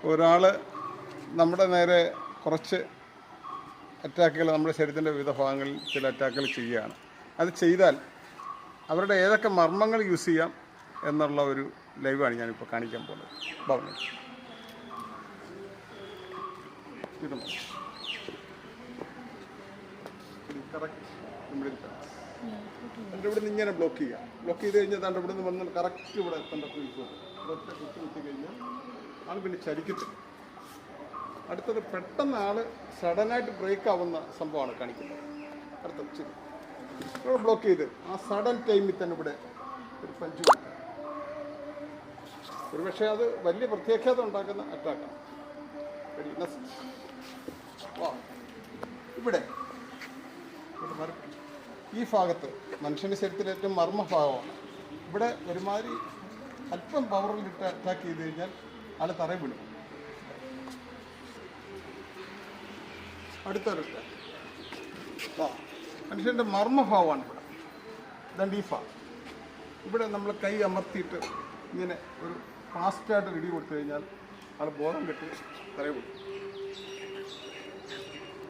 ഒരാൾ നമ്മുടെ നേരെ കുറച്ച് അറ്റാക്കുകൾ നമ്മുടെ ശരീരത്തിൻ്റെ വിവിധ ഭാഗങ്ങളിൽ ചില അറ്റാക്കുകൾ ചെയ്യുകയാണ്. അത് ചെയ്താൽ അവരുടെ ഏതൊക്കെ മർമ്മങ്ങൾ യൂസ് ചെയ്യാം എന്നുള്ള ഒരു ലൈവാണ് ഞാനിപ്പോൾ കാണിക്കാൻ പോകുന്നത്. പറഞ്ഞു കറക്റ്റ് എൻ്റെ ഇവിടെ നിന്ന് ഇങ്ങനെ ബ്ലോക്ക് ചെയ്യുക. ബ്ലോക്ക് ചെയ്ത് കഴിഞ്ഞാൽ താണ്ട് ഇവിടെ നിന്ന് വന്ന് കറക്റ്റ് ഇവിടെ എത്തേണ്ട കുത്തി കുത്തി കഴിഞ്ഞാൽ ആൾ പിന്നെ ചലിക്കത്തില്ല. അടുത്തത് പെട്ടെന്ന് ആൾ സഡനായിട്ട് ബ്രേക്ക് ആവുന്ന സംഭവമാണ് കാണിക്കുന്നത്. അടുത്തത് ശരി ഇവിടെ ബ്ലോക്ക് ചെയ്ത് ആ സഡൻ ടൈമിൽ തന്നെ ഇവിടെ ഒരു പഞ്ച് കൊടുക്കുക. ഒരുപക്ഷെ അത് വലിയ പ്രത്യാഘാതം ഉണ്ടാക്കുന്ന അറ്റാക്കാണ്. ഇവിടെ ഈ ഭാഗത്ത് മനുഷ്യൻ്റെ ശരീരത്തിലെ ഏറ്റവും മർമ്മഭാഗമാണ്. ഇവിടെ ഒരുമാതിരി അല്പം പവറിലിട്ട് അറ്റാക്ക് ചെയ്ത് കഴിഞ്ഞാൽ ആൾ തറയിൽ വീഴും. അടുത്തൊരു മനുഷ്യൻ്റെ മർമ്മഭാവമാണ് ഇവിടെ. ഇതാണ്ട് ഈ ഭാഗം. ഇവിടെ നമ്മൾ കൈ അമർത്തിയിട്ട് ഇങ്ങനെ ഒരു ഫാസ്റ്റായിട്ട് ഇടി കൊടുത്തു കഴിഞ്ഞാൽ ആൾ ബോധം കെട്ടി തറയിൽ വീഴും.